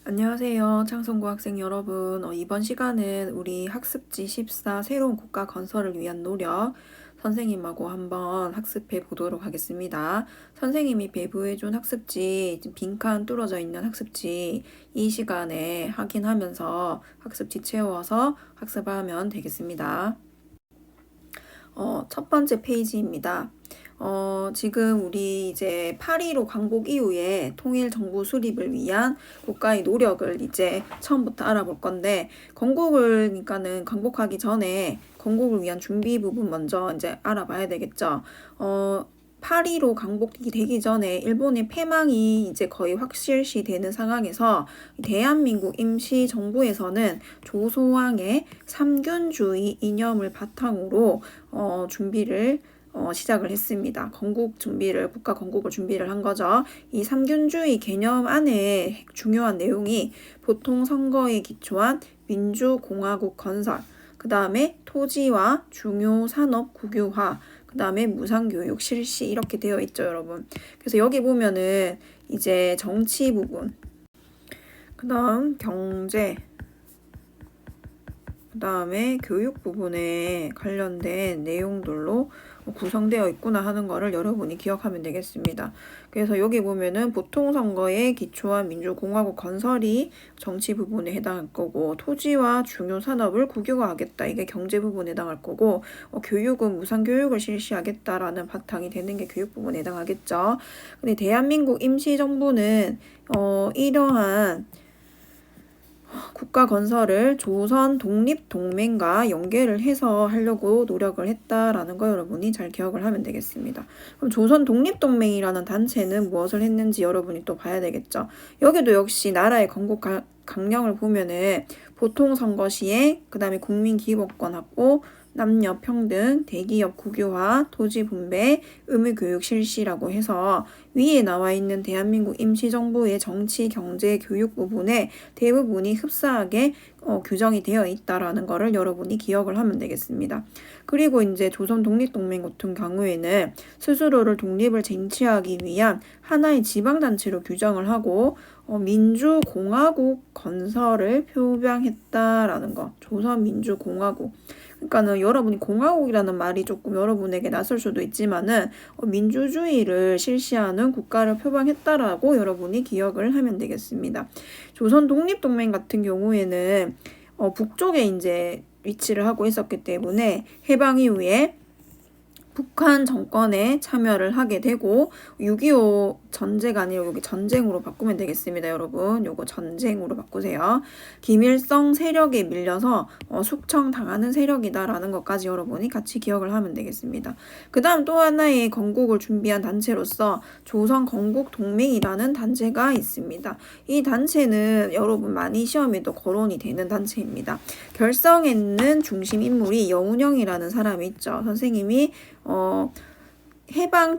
안녕하세요. 창성고 학생 여러분. 이번 시간은 우리 학습지 14 새로운 국가 건설을 위한 노력 선생님하고 한번 학습해 보도록 하겠습니다. 선생님이 배부해준 학습지, 빈칸 뚫어져 있는 학습지 이 시간에 확인하면서 학습지 채워서 학습하면 되겠습니다. 첫 번째 페이지입니다. 지금 우리 이제 8.15 광복 이후에 통일 정부 수립을 위한 국가의 노력을 이제 처음부터 알아볼 건데, 건국을니까는 광복하기 전에 건국을 위한 준비 부분 먼저 이제 알아봐야 되겠죠. 8.15 광복이 되기 전에 일본의 패망이 이제 거의 확실시 되는 상황에서 대한민국 임시정부에서는 조소왕의 삼균주의 이념을 바탕으로 준비를 시작을 했습니다. 국가 건국을 준비를 한 거죠. 이 삼균주의 개념 안에 중요한 내용이 보통 선거에 기초한 민주공화국 건설, 그 다음에 토지와 중요 산업 국유화, 그 다음에 무상교육 실시 이렇게 되어 있죠, 여러분. 그래서 여기 보면은 이제 정치 부분, 그 다음 경제, 그 다음에 교육 부분에 관련된 내용들로 구성되어 있구나 하는 거를 여러분이 기억하면 되겠습니다. 그래서 여기 보면은 보통선거에 기초한 민주공화국 건설이 정치 부분에 해당할 거고, 토지와 중요 산업을 국유화하겠다, 이게 경제 부분에 해당할 거고, 교육은 무상교육을 실시하겠다라는 바탕이 되는 게 교육 부분에 해당하겠죠. 근데 대한민국 임시정부는 이러한 국가 건설을 조선 독립동맹과 연계를 해서 하려고 노력을 했다라는 거 여러분이 잘 기억을 하면 되겠습니다. 그럼 조선 독립동맹이라는 단체는 무엇을 했는지 여러분이 또 봐야 되겠죠. 여기도 역시 나라의 건국 강령을 보면은 보통선거 시에, 그 다음에 국민기본권 확보, 남녀 평등, 대기업 국유화, 토지 분배, 의무교육 실시라고 해서 위에 나와 있는 대한민국 임시정부의 정치, 경제, 교육 부분에 대부분이 흡사하게 규정이 되어 있다라는 거를 여러분이 기억을 하면 되겠습니다. 그리고 이제 조선 독립동맹 같은 경우에는 스스로를 독립을 쟁취하기 위한 하나의 지방단체로 규정을 하고 민주공화국 건설을 표방했다라는 거. 조선민주공화국. 그러니까는 여러분이 공화국이라는 말이 조금 여러분에게 낯설 수도 있지만은 민주주의를 실시하는 국가를 표방했다라고 여러분이 기억을 하면 되겠습니다. 조선 독립동맹 같은 경우에는 북쪽에 이제 위치를 하고 있었기 때문에 해방 이후에 북한 정권에 참여를 하게 되고 6.25 전제가 아니라 여기 전쟁으로 바꾸면 되겠습니다, 여러분. 요거 전쟁으로 바꾸세요. 김일성 세력에 밀려서 숙청당하는 세력이다라는 것까지 여러분이 같이 기억을 하면 되겠습니다. 그 다음 또 하나의 건국을 준비한 단체로서 조선건국동맹이라는 단체가 있습니다. 이 단체는 여러분 많이 시험에도 거론이 되는 단체입니다. 결성했는 중심 인물이 여운형이라는 사람이 있죠. 선생님이 해방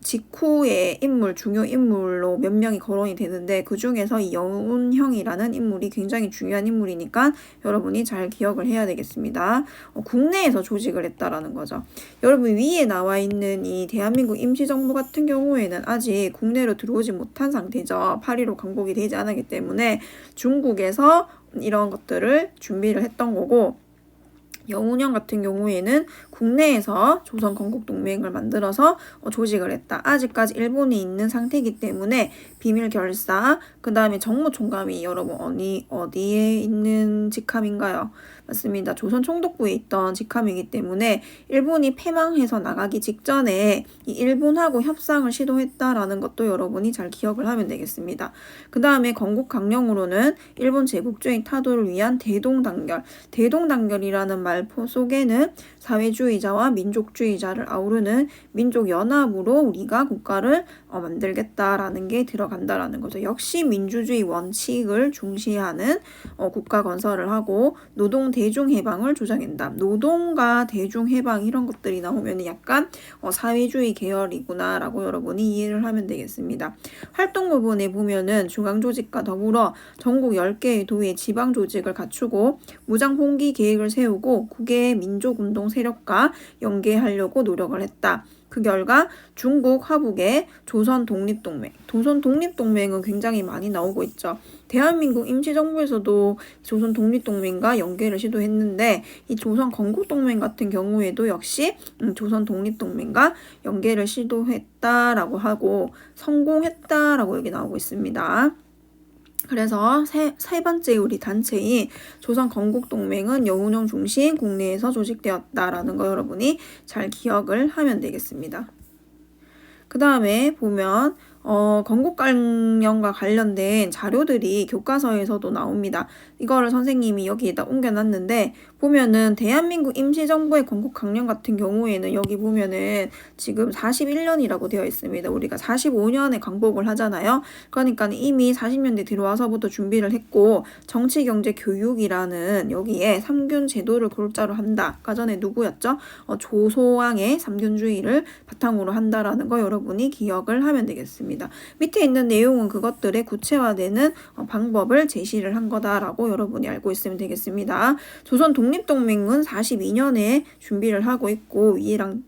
직후의 중요 인물로 몇 명이 거론이 되는데, 그 중에서 이 여운형이라는 인물이 굉장히 중요한 인물이니까 여러분이 잘 기억을 해야 되겠습니다. 국내에서 조직을 했다라는 거죠. 여러분 위에 나와 있는 이 대한민국 임시정부 같은 경우에는 아직 국내로 들어오지 못한 상태죠. 8.15 광복이 되지 않았기 때문에 중국에서 이런 것들을 준비를 했던 거고, 여운형 같은 경우에는 국내에서 조선건국동맹을 만들어서 조직을 했다. 아직까지 일본에 있는 상태이기 때문에 비밀 결사, 그 다음에 정무총감이 여러분 어디에 있는 직함인가요? 맞습니다. 조선 총독부에 있던 직함이기 때문에 일본이 패망해서 나가기 직전에 이 일본하고 협상을 시도했다라는 것도 여러분이 잘 기억을 하면 되겠습니다. 그 다음에 건국강령으로는 일본 제국주의 타도를 위한 대동단결이라는 말포 속에는 사회주의자와 민족주의자를 아우르는 민족연합으로 우리가 국가를 만들겠다라는 게 들어간다라는 거죠. 역시 민주주의 원칙을 중시하는 국가 건설을 하고 노동 대중해방을 주장한다. 노동과 대중해방 이런 것들이 나오면 약간 사회주의 계열이구나 라고 여러분이 이해를 하면 되겠습니다. 활동 부분에 보면은 중앙조직과 더불어 전국 10개의 도의 지방조직을 갖추고 무장 봉기 계획을 세우고 국외 민족운동 세력과 연계하려고 노력을 했다. 그 결과 중국 하북의 조선 독립동맹. 조선 독립동맹은 굉장히 많이 나오고 있죠. 대한민국 임시정부에서도 조선 독립동맹과 연계를 시도했는데 이 조선 건국동맹 같은 경우에도 역시 조선 독립동맹과 연계를 시도했다라고 하고 성공했다라고 여기 나오고 있습니다. 그래서 세 번째 우리 단체인 조선 건국동맹은 여운형 중심 국내에서 조직되었다라는 거 여러분이 잘 기억을 하면 되겠습니다. 그 다음에 보면 건국관념과 관련된 자료들이 교과서에서도 나옵니다. 이거를 선생님이 여기에다 옮겨놨는데 보면은 대한민국 임시정부의 건국강령 같은 경우에는 여기 보면은 지금 41년이라고 되어 있습니다. 우리가 45년에 광복을 하잖아요. 그러니까 이미 40년대 들어와서부터 준비를 했고 정치, 경제, 교육이라는 여기에 3균 제도를 골자로 한다. 아까 전에 누구였죠? 조소왕의 3균주의를 바탕으로 한다라는 거 여러분이 기억을 하면 되겠습니다. 밑에 있는 내용은 그것들의 구체화되는 방법을 제시를 한 거다라고 여러분이 알고 있으면 되겠습니다. 조선 독립동맹은 42년에 준비를 하고 있고 위에랑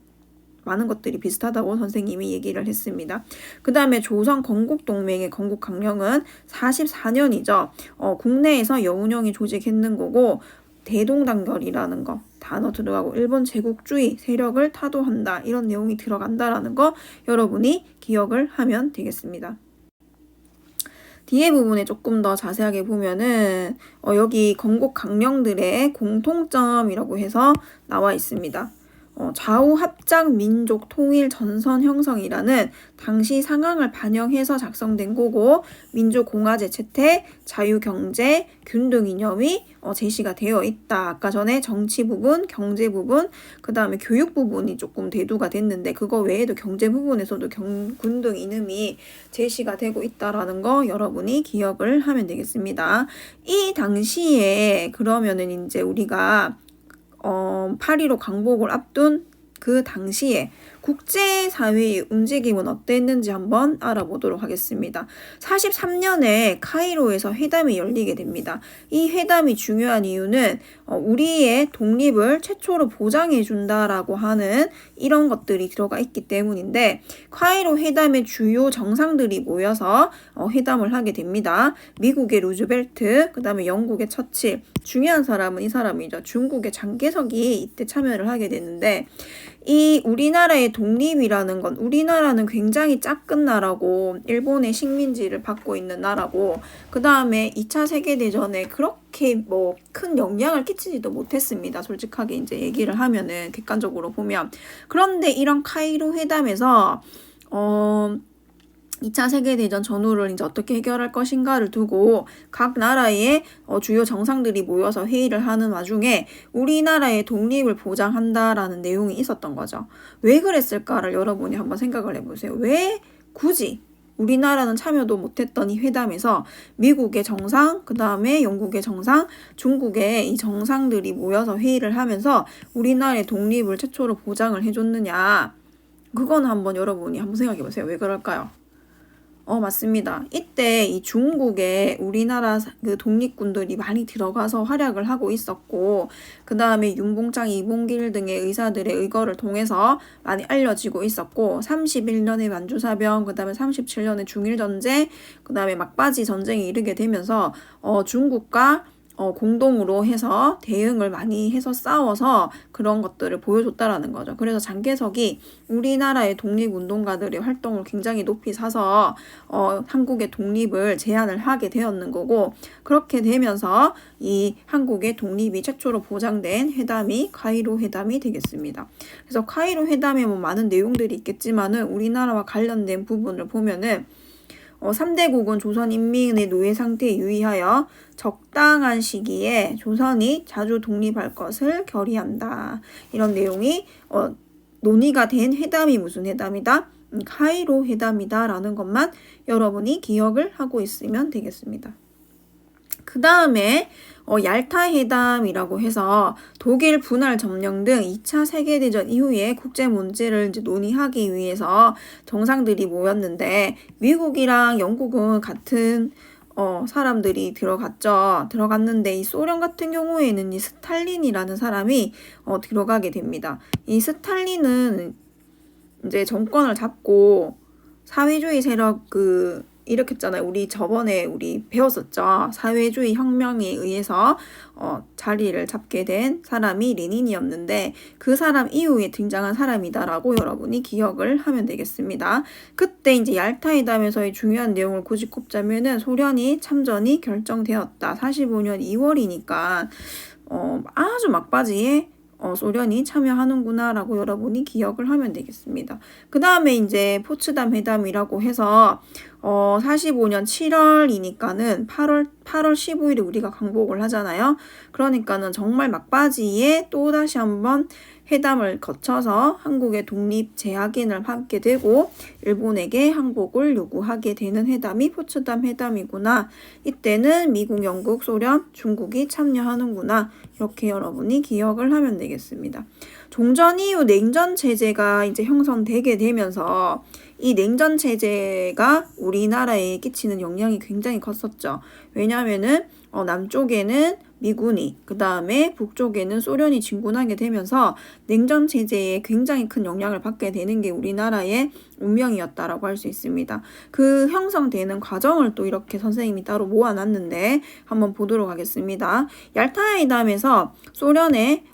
많은 것들이 비슷하다고 선생님이 얘기를 했습니다. 그 다음에 조선 건국동맹의 건국강령은 44년이죠. 국내에서 여운형이 조직했는 거고 대동단결이라는 거 단어 들어가고 일본 제국주의 세력을 타도한다 이런 내용이 들어간다라는 거 여러분이 기억을 하면 되겠습니다. 뒤에 부분에 조금 더 자세하게 보면은 여기 건국 강령들의 공통점이라고 해서 나와 있습니다. 좌우 합작 민족 통일 전선 형성이라는 당시 상황을 반영해서 작성된 거고 민족 공화제 채택, 자유 경제, 균등 이념이 제시가 되어 있다. 아까 전에 정치 부분, 경제 부분, 그 다음에 교육 부분이 조금 대두가 됐는데 그거 외에도 경제 부분에서도 균등 이념이 제시가 되고 있다라는 거 여러분이 기억을 하면 되겠습니다. 이 당시에 그러면은 이제 우리가 8.15 광복을 앞둔 그 당시에 국제사회의 움직임은 어땠는지 한번 알아보도록 하겠습니다. 43년에 카이로에서 회담이 열리게 됩니다. 이 회담이 중요한 이유는 우리의 독립을 최초로 보장해 준다라고 하는 이런 것들이 들어가 있기 때문인데 카이로 회담의 주요 정상들이 모여서 회담을 하게 됩니다. 미국의 루즈벨트, 그 다음에 영국의 처칠, 중요한 사람은 이 사람이죠. 중국의 장개석이 이때 참여를 하게 되는데 이 우리나라의 독립이라는 건 우리나라는 굉장히 작은 나라고 일본의 식민지를 받고 있는 나라고 그 다음에 2차 세계대전에 그렇게 큰 영향을 끼치지도 못했습니다. 솔직하게 이제 얘기를 하면은 객관적으로 보면 그런데 이런 카이로 회담에서 2차 세계대전 전후를 이제 어떻게 해결할 것인가를 두고 각 나라의 주요 정상들이 모여서 회의를 하는 와중에 우리나라의 독립을 보장한다라는 내용이 있었던 거죠. 왜 그랬을까를 여러분이 한번 생각을 해보세요. 왜 굳이 우리나라는 참여도 못했던 이 회담에서 미국의 정상, 그 다음에 영국의 정상, 중국의 이 정상들이 모여서 회의를 하면서 우리나라의 독립을 최초로 보장을 해줬느냐. 그건 한번 여러분이 한번 생각해 보세요. 왜 그럴까요? 맞습니다. 이때 이 중국에 우리나라 그 독립군들이 많이 들어가서 활약을 하고 있었고, 그 다음에 윤봉창, 이봉길 등의 의사들의 의거를 통해서 많이 알려지고 있었고, 31년의 만주사병, 그 다음에 37년의 중일전쟁, 그 다음에 막바지 전쟁이 이르게 되면서, 중국과 공동으로 해서 대응을 많이 해서 싸워서 그런 것들을 보여줬다라는 거죠. 그래서 장개석이 우리나라의 독립운동가들의 활동을 굉장히 높이 사서 한국의 독립을 제안을 하게 되었는 거고 그렇게 되면서 이 한국의 독립이 최초로 보장된 회담이 카이로 회담이 되겠습니다. 그래서 카이로 회담에 많은 내용들이 있겠지만은 우리나라와 관련된 부분을 보면은 3대국은 조선인민의 노예 상태에 유의하여 적당한 시기에 조선이 자주 독립할 것을 결의한다. 이런 내용이 논의가 된 회담이 무슨 회담이다? 카이로 회담이다 라는 것만 여러분이 기억을 하고 있으면 되겠습니다. 그 다음에 얄타 회담이라고 해서 독일 분할 점령 등 2차 세계대전 이후에 국제 문제를 이제 논의하기 위해서 정상들이 모였는데 미국이랑 영국은 같은 사람들이 들어갔는데 이 소련 같은 경우에는 이 스탈린이라는 사람이 들어가게 됩니다. 이 스탈린은 이제 정권을 잡고 사회주의 세력 일으켰잖아요. 우리 저번에 우리 배웠었죠. 사회주의 혁명에 의해서 자리를 잡게 된 사람이 레닌이었는데 그 사람 이후에 등장한 사람이다라고 여러분이 기억을 하면 되겠습니다. 그때 이제 얄타회담에서의 중요한 내용을 굳이 꼽자면은 소련이 참전이 결정되었다. 45년 2월이니까 아주 막바지에 소련이 참여하는구나 라고 여러분이 기억을 하면 되겠습니다. 그 다음에 이제 포츠담 회담이라고 해서 45년 7월이니까는 8월 15일에 우리가 강복을 하잖아요. 그러니까는 정말 막바지에 또 다시 한번 회담을 거쳐서 한국의 독립 재확인을 하게 되고 일본에게 항복을 요구하게 되는 회담이 포츠담 회담이구나. 이때는 미국, 영국, 소련, 중국이 참여하는구나. 이렇게 여러분이 기억을 하면 되겠습니다. 종전 이후 냉전 체제가 이제 형성되게 되면서 이 냉전 체제가 우리나라에 끼치는 영향이 굉장히 컸었죠. 왜냐하면은 남쪽에는 미군이, 그 다음에 북쪽에는 소련이 진군하게 되면서 냉전 체제에 굉장히 큰 영향을 받게 되는 게 우리나라의 운명이었다라고 할 수 있습니다. 그 형성되는 과정을 또 이렇게 선생님이 따로 모아놨는데 한번 보도록 하겠습니다. 얄타회담에서 소련의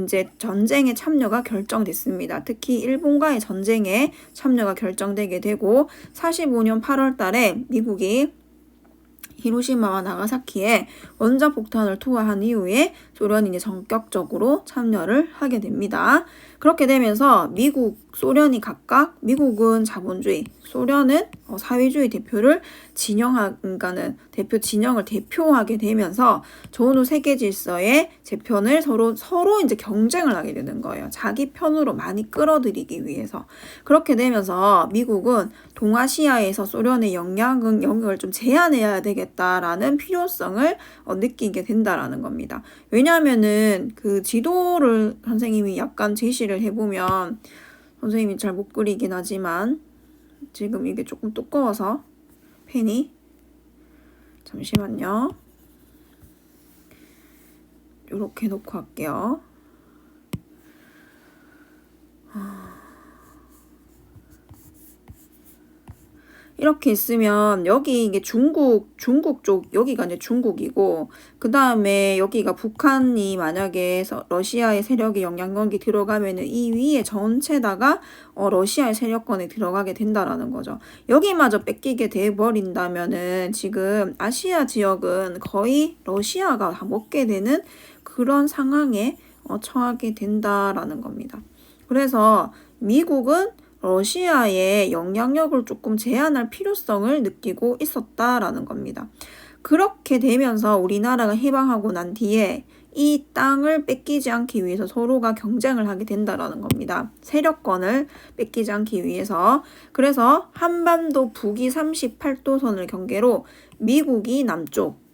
이제 전쟁에 참여가 결정됐습니다. 특히 일본과의 전쟁에 참여가 결정되게 되고 45년 8월 달에 미국이 히로시마와 나가사키에 원자폭탄을 투하한 이후에 소련이 이제 전격적으로 참여를 하게 됩니다. 그렇게 되면서 미국, 소련이 각각 미국은 자본주의, 소련은 사회주의 대표를 그러니까는 대표 진영을 대표하게 되면서 전후 세계 질서의 재편을 서로 이제 경쟁을 하게 되는 거예요. 자기 편으로 많이 끌어들이기 위해서. 그렇게 되면서 미국은 동아시아에서 소련의 영역을 좀 제한해야 되겠다라는 필요성을 느끼게 된다라는 겁니다. 왜냐하면은 그 지도를 선생님이 약간 제시를 해보면 선생님이 잘 못 그리긴 하지만 지금 이게 조금 두꺼워서 펜이 잠시만요. 이렇게 놓고 할게요. 이렇게 있으면 여기 이게 중국 쪽 여기가 이제 중국이고 그 다음에 여기가 북한이 만약에 러시아의 세력이 영향력이 들어가면은 이 위에 전체다가 러시아의 세력권에 들어가게 된다라는 거죠. 여기마저 뺏기게 돼 버린다면은 지금 아시아 지역은 거의 러시아가 다 먹게 되는 그런 상황에 처하게 된다라는 겁니다. 그래서 미국은 러시아의 영향력을 조금 제한할 필요성을 느끼고 있었다라는 겁니다. 그렇게 되면서 우리나라가 해방하고 난 뒤에 이 땅을 뺏기지 않기 위해서 서로가 경쟁을 하게 된다라는 겁니다. 세력권을 뺏기지 않기 위해서. 그래서 한반도 북위 38도선을 경계로 미국이 남쪽,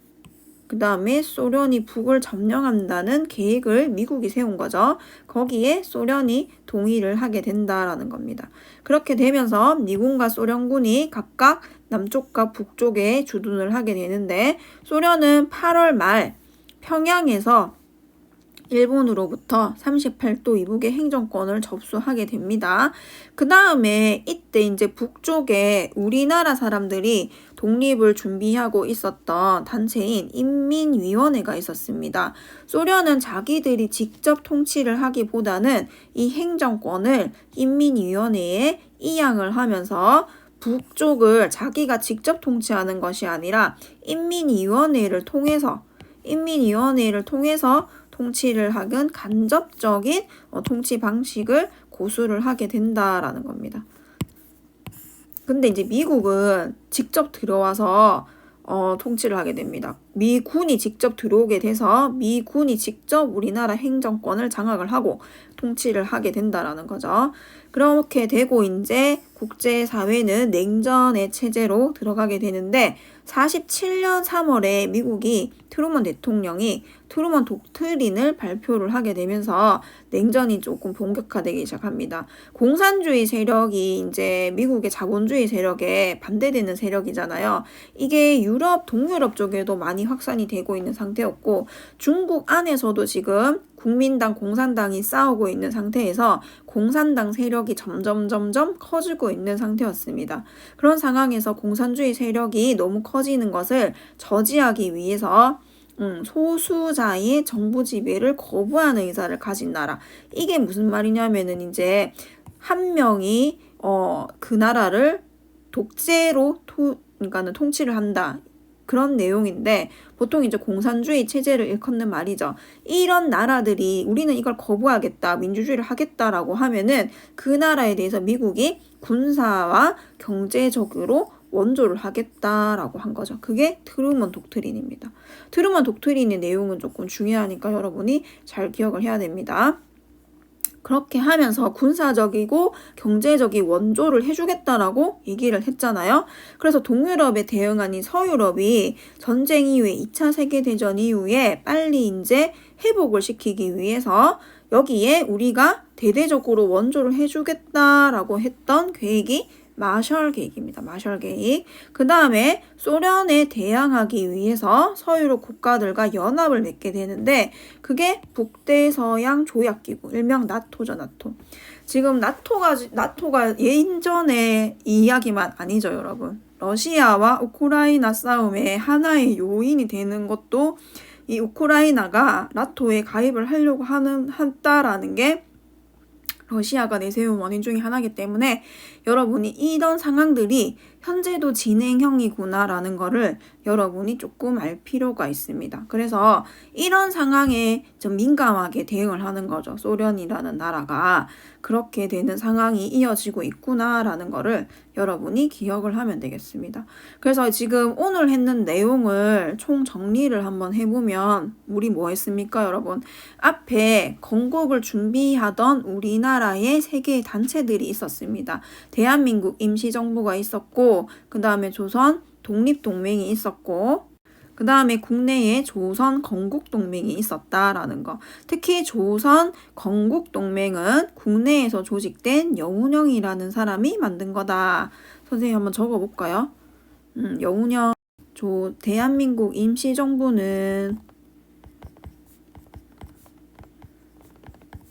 그 다음에 소련이 북을 점령한다는 계획을 미국이 세운 거죠. 거기에 소련이 동의를 하게 된다라는 겁니다. 그렇게 되면서 미군과 소련군이 각각 남쪽과 북쪽에 주둔을 하게 되는데 소련은 8월 말 평양에서 일본으로부터 38도 이북의 행정권을 접수하게 됩니다. 그 다음에 이때 이제 북쪽에 우리나라 사람들이 독립을 준비하고 있었던 단체인 인민위원회가 있었습니다. 소련은 자기들이 직접 통치를 하기보다는 이 행정권을 인민위원회에 이양을 하면서 북쪽을 자기가 직접 통치하는 것이 아니라 인민위원회를 통해서 통치를 하는 간접적인 통치 방식을 고수를 하게 된다라는 겁니다. 근데 이제 미국은 직접 들어와서 통치를 하게 됩니다. 미군이 직접 들어오게 돼서 미군이 직접 우리나라 행정권을 장악을 하고 통치를 하게 된다라는 거죠. 그렇게 되고 이제 국제사회는 냉전의 체제로 들어가게 되는데 47년 3월에 미국이 트루먼 대통령이 트루먼 독트린을 발표를 하게 되면서 냉전이 조금 본격화되기 시작합니다. 공산주의 세력이 이제 미국의 자본주의 세력에 반대되는 세력이잖아요. 이게 동유럽 쪽에도 많이 많이 확산이 되고 있는 상태였고 중국 안에서도 지금 국민당, 공산당이 싸우고 있는 상태에서 공산당 세력이 점점 커지고 있는 상태였습니다. 그런 상황에서 공산주의 세력이 너무 커지는 것을 저지하기 위해서 소수자의 정부 지배를 거부하는 의사를 가진 나라. 이게 무슨 말이냐면은 이제 한 명이 그 나라를 독재로 그러니까는 통치를 한다. 그런 내용인데 보통 이제 공산주의 체제를 일컫는 말이죠. 이런 나라들이 우리는 이걸 거부하겠다, 민주주의를 하겠다라고 하면은 그 나라에 대해서 미국이 군사와 경제적으로 원조를 하겠다라고 한 거죠. 그게 트루먼 독트린입니다. 트루먼 독트린의 내용은 조금 중요하니까 여러분이 잘 기억을 해야 됩니다. 그렇게 하면서 군사적이고 경제적인 원조를 해주겠다라고 얘기를 했잖아요. 그래서 동유럽에 대응하니 서유럽이 전쟁 이후에 2차 세계대전 이후에 빨리 이제 회복을 시키기 위해서 여기에 우리가 대대적으로 원조를 해주겠다라고 했던 계획이 마셜 계획입니다. 마셜 계획. 그 다음에 소련에 대항하기 위해서 서유럽 국가들과 연합을 맺게 되는데 그게 북대서양 조약기구, 일명 나토죠. 나토. 지금 나토가 예전의 이야기만 아니죠, 여러분. 러시아와 우크라이나 싸움의 하나의 요인이 되는 것도 이 우크라이나가 나토에 가입을 하려고 한다라는 게 러시아가 내세운 원인 중에 하나이기 때문에 여러분이 이런 상황들이 현재도 진행형이구나라는 거를 여러분이 조금 알 필요가 있습니다. 그래서 이런 상황에 좀 민감하게 대응을 하는 거죠. 소련이라는 나라가 그렇게 되는 상황이 이어지고 있구나라는 거를 여러분이 기억을 하면 되겠습니다. 그래서 지금 오늘 했는 내용을 총 정리를 한번 해보면 우리 뭐 했습니까, 여러분? 앞에 건국을 준비하던 우리나라의 세 개의 단체들이 있었습니다. 대한민국 임시정부가 있었고 그 다음에 조선 독립동맹이 있었고 그 다음에 국내에 조선 건국동맹이 있었다라는 거. 특히 조선 건국동맹은 국내에서 조직된 여운형이라는 사람이 만든 거다. 선생님 한번 적어볼까요? 여운형. 대한민국 임시정부는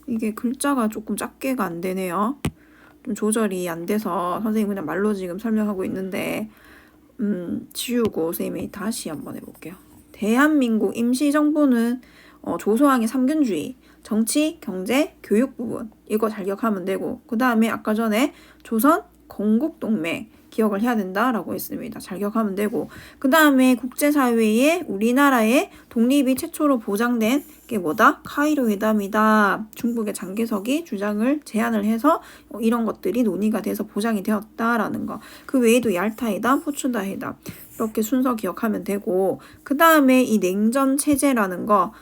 이게 글자가 조금 작게가 안 되네요. 좀 조절이 안 돼서 선생님 그냥 말로 지금 설명하고 있는데 지우고 선생님이 다시 한번 해볼게요. 대한민국 임시정부는 조소왕의 삼균주의, 정치, 경제, 교육 부분 이거 잘 기억하면 되고 그 다음에 아까 전에 조선 건국동맹 기억을 해야 된다라고 했습니다. 잘 기억하면 되고 그 다음에 국제사회에 우리나라의 독립이 최초로 보장된 게 뭐다? 카이로 회담이다. 중국의 장개석이 주장을 제안을 해서 이런 것들이 논의가 돼서 보장이 되었다라는 거. 그 외에도 얄타 회담, 포츠다 회담 이렇게 순서 기억하면 되고 그 다음에 이 냉전 체제라는 거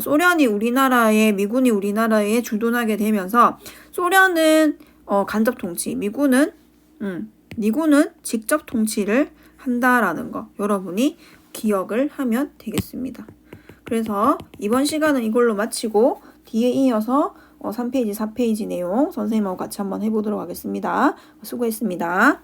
소련이 우리나라에 미군이 우리나라에 주둔하게 되면서 소련은 간접 통치, 미군은 직접 통치를 한다라는 거 여러분이 기억을 하면 되겠습니다. 그래서 이번 시간은 이걸로 마치고 뒤에 이어서 3페이지, 4페이지 내용 선생님하고 같이 한번 해보도록 하겠습니다. 수고했습니다.